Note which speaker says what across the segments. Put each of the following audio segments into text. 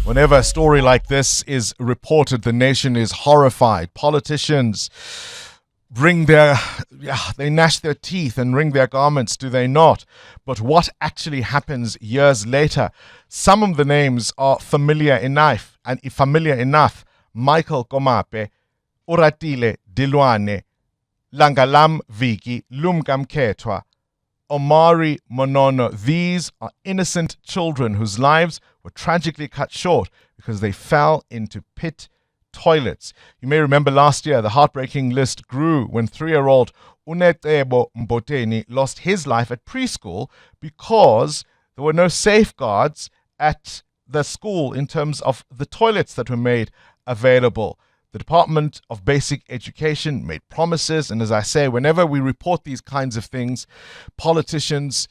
Speaker 1: Whenever a story like this is reported, the nation is horrified. Politicians they gnash their teeth and wring their garments, do they not? But what actually happens years later? Some of the names are familiar enough. Michael Komape, Oratile Dilwane, Langalam Viki, Lumkam Ketwa, Omari Monono. These are innocent children whose lives were tragically cut short because they fell into pit toilets. You may remember last year the heartbreaking list grew when 3-year-old Unecebo Mboteni lost his life at preschool because there were no safeguards at the school in terms of the toilets that were made available. The Department of Basic Education made promises, and as I say, whenever we report these kinds of things, politicians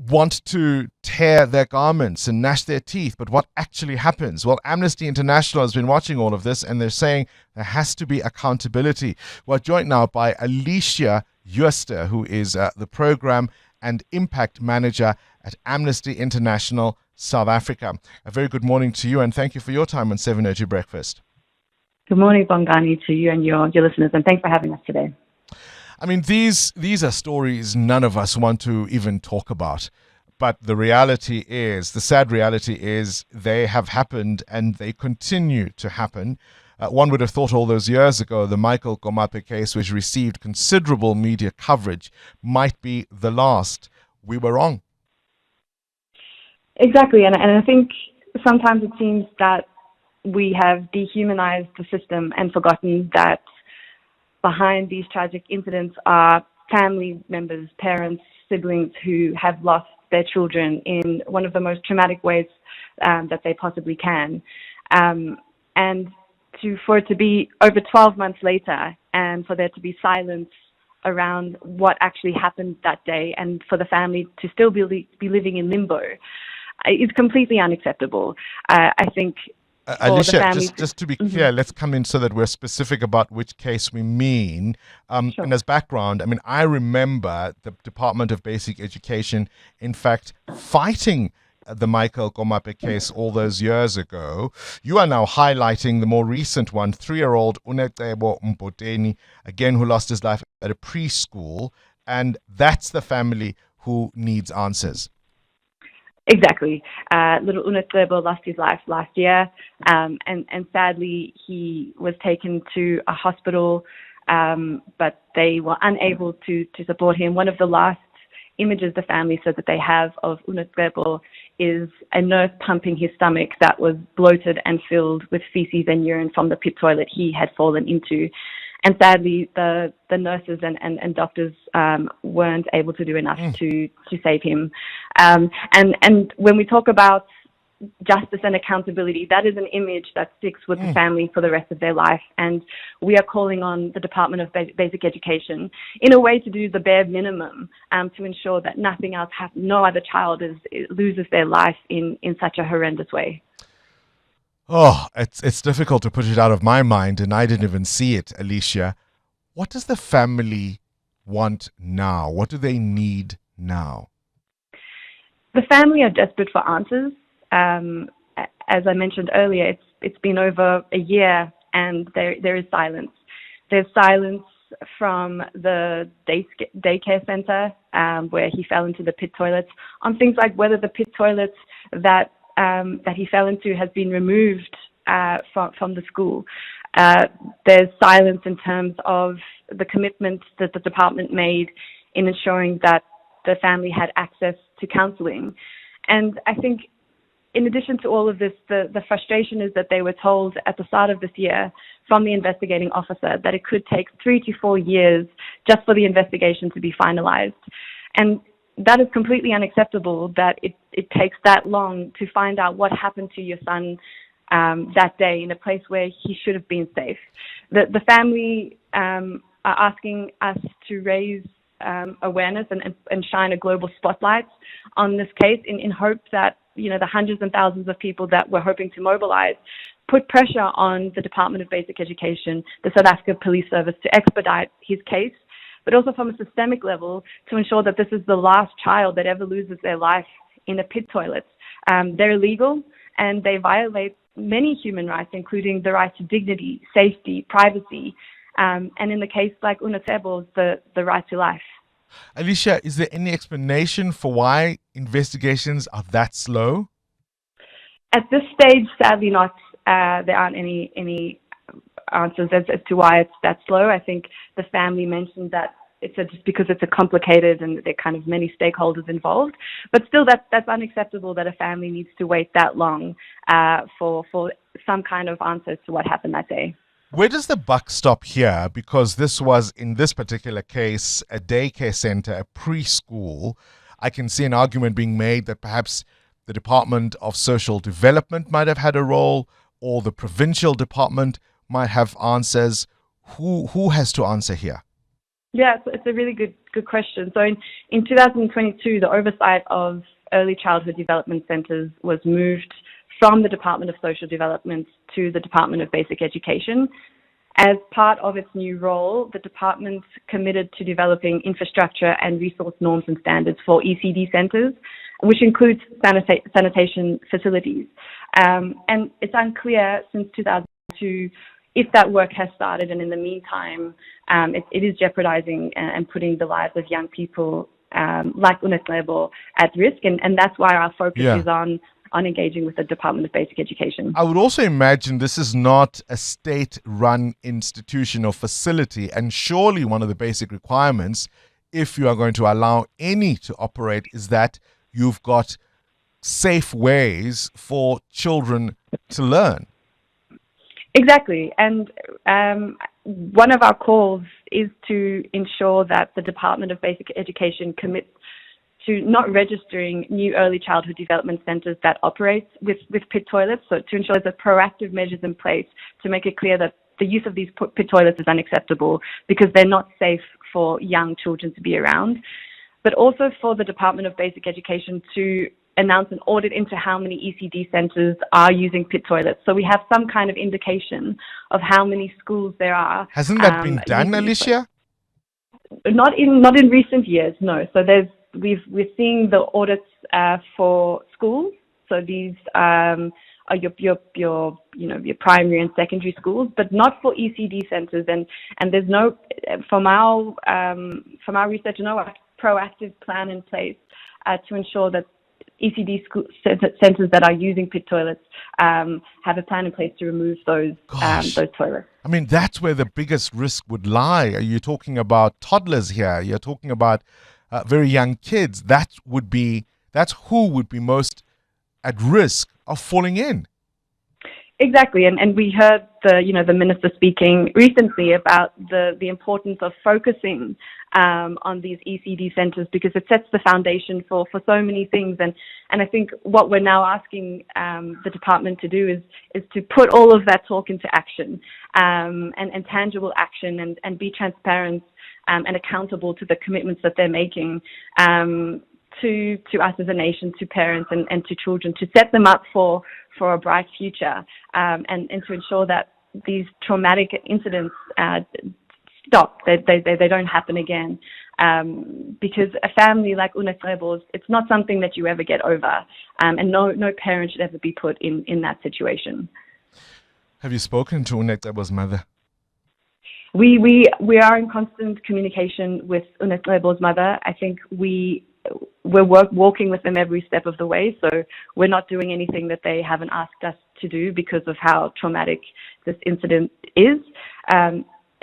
Speaker 1: want to tear their garments and gnash their teeth. But what actually happens? Well, Amnesty International has been watching all of this, and they're saying there has to be accountability. We're joined now by Alicia Jooste, who is the Program and Impact Manager at Amnesty International South Africa. A very good morning to you, and thank you for your time on 7:30 Breakfast.
Speaker 2: Good morning, Bongani, to you and your listeners, and thanks for having us today.
Speaker 1: I mean, these are stories none of us want to even talk about. But the sad reality is they have happened and they continue to happen. One would have thought all those years ago the Michael Komape case, which received considerable media coverage, might be the last. We were wrong.
Speaker 2: Exactly, and I think sometimes it seems that we have dehumanized the system and forgotten that behind these tragic incidents are family members, parents, siblings who have lost their children in one of the most traumatic ways that they possibly can. And for it to be over 12 months later and for there to be silence around what actually happened that day and for the family to still be living in limbo is completely unacceptable. I think
Speaker 1: Alicia, just to be clear, let's come in so that we're specific about which case we mean.
Speaker 2: Sure.
Speaker 1: And as background, I mean, I remember the Department of Basic Education, in fact, fighting the Michael Komape case all those years ago. You are now highlighting the more recent one, 3-year-old Unecebo Mboteni, again, who lost his life at a preschool. And that's the family who needs answers.
Speaker 2: Exactly. Little Unecebo lost his life last year, and sadly he was taken to a hospital, but they were unable to support him. One of the last images the family said that they have of Unecebo is a nurse pumping his stomach that was bloated and filled with feces and urine from the pit toilet he had fallen into. And sadly, the nurses and doctors weren't able to do enough to save him. And when we talk about justice and accountability, that is an image that sticks with the family for the rest of their life. And we are calling on the Department of Basic Education in a way to do the bare minimum to ensure that nothing else happens, no other child loses their life in such a horrendous way.
Speaker 1: Oh, it's difficult to put it out of my mind, and I didn't even see it, Alicia. What does the family want now? What do they need now?
Speaker 2: The family are desperate for answers. As I mentioned earlier, it's been over a year, and there is silence. There's silence from the daycare center where he fell into the pit toilets on things like whether the pit toilets that he fell into has been removed from the school. There's silence in terms of the commitments that the department made in ensuring that the family had access to counselling. And I think in addition to all of this, the frustration is that they were told at the start of this year from the investigating officer that it could take 3 to 4 years just for the investigation to be finalized. And that is completely unacceptable that it takes that long to find out what happened to your son that day in a place where he should have been safe. The family are asking us to raise awareness and shine a global spotlight on this case in hope that, you know, the hundreds and thousands of people that we're hoping to mobilize put pressure on the Department of Basic Education, the South Africa Police Service, to expedite his case, but also from a systemic level to ensure that this is the last child that ever loses their life in a pit toilet. They're illegal, and they violate many human rights, including the right to dignity, safety, privacy, and in the case like Unecebo's, the right to life.
Speaker 1: Alicia, is there any explanation for why investigations are that slow?
Speaker 2: At this stage, sadly not. There aren't any answers as to why it's that slow. I think the family mentioned that it's just because it's a complicated and there are kind of many stakeholders involved. But still, that's unacceptable that a family needs to wait that long for some kind of answer to what happened that day.
Speaker 1: Where does the buck stop here? Because this was, in this particular case, a daycare center, a preschool. I can see an argument being made that perhaps the Department of Social Development might have had a role, or the provincial department might have answers. Who has to answer here?
Speaker 2: Yeah, it's a really good question. So in 2022, the oversight of early childhood development centers was moved from the Department of Social Development to the Department of Basic Education. As part of its new role, the department committed to developing infrastructure and resource norms and standards for ECD centers, which includes sanitation facilities. And it's unclear since 2002 if that work has started, and in the meantime, it is jeopardizing and putting the lives of young people like Unecebo at risk, and that's why our focus is on engaging with the Department of Basic Education.
Speaker 1: I would also imagine this is not a state-run institution or facility, and surely one of the basic requirements, if you are going to allow any to operate, is that you've got safe ways for children to learn.
Speaker 2: Exactly. And one of our calls is to ensure that the Department of Basic Education commits to not registering new early childhood development centres that operate with pit toilets, so to ensure there's proactive measures in place to make it clear that the use of these pit toilets is unacceptable because they're not safe for young children to be around. But also for the Department of Basic Education to announce an audit into how many ECD centres are using pit toilets. So we have some kind of indication of how many schools there are.
Speaker 1: Hasn't that been done, Alicia?
Speaker 2: Not in recent years, no. So we're seeing the audits for schools. So these are your primary and secondary schools, but not for ECD centres. And there's no, from our research, no proactive plan in place to ensure that ECD centres that are using pit toilets have a plan in place to remove those toilets.
Speaker 1: I mean, that's where the biggest risk would lie. You're talking about toddlers here. You're talking about very young kids. That's who would be most at risk of falling in.
Speaker 2: Exactly, and we heard the minister speaking recently about the importance of focusing on these ECD centres because it sets the foundation for so many things. And I think what we're now asking the department to do is to put all of that talk into action and tangible action and be transparent and accountable to the commitments that they're making to us as a nation, to parents and to children, to set them up for a bright future and to ensure that these traumatic incidents stop, they don't happen again. Because a family like Unecebo's, it's not something that you ever get over, and no parent should ever be put in that situation.
Speaker 1: Have you spoken to Unecebo's mother?
Speaker 2: We are in constant communication with Unecebo's mother. I think we're walking with them every step of the way, so we're not doing anything that they haven't asked us to do because of how traumatic this incident is.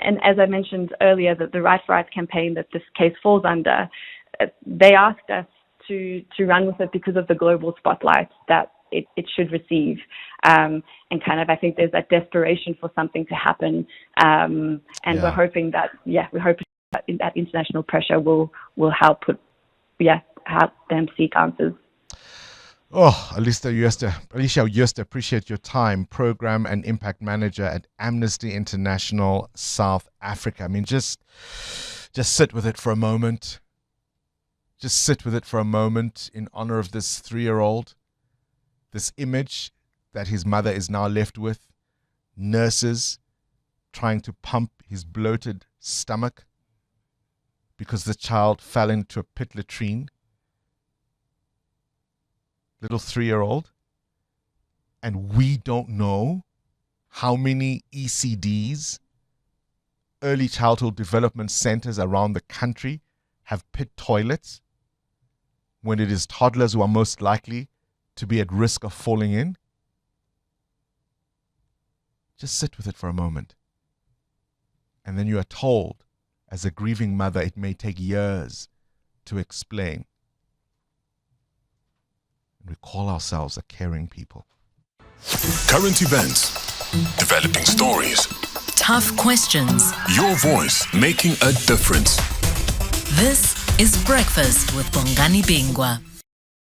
Speaker 2: And as I mentioned earlier, the Right for Rights campaign that this case falls under, they asked us to run with it because of the global spotlight that it should receive. And kind of, I think there's that desperation for something to happen. We're hoping that that international pressure will help help them seek answers.
Speaker 1: Oh, Alicia Jooste, appreciate your time. Program and Impact Manager at Amnesty International South Africa. I mean, just sit with it for a moment. Just sit with it for a moment in honor of this 3-year-old. This image that his mother is now left with. Nurses trying to pump his bloated stomach because the child fell into a pit latrine. Little 3-year-old. and we don't know how many ECDs, early childhood development centers around the country, have pit toilets when it is toddlers who are most likely to be at risk of falling in? Just sit with it for a moment. And then you are told, as a grieving mother, it may take years to explain. And we call ourselves a caring people.
Speaker 3: Current events, developing stories,
Speaker 4: tough questions.
Speaker 3: Your voice making a difference.
Speaker 4: This is Breakfast with Bongani Bingwa.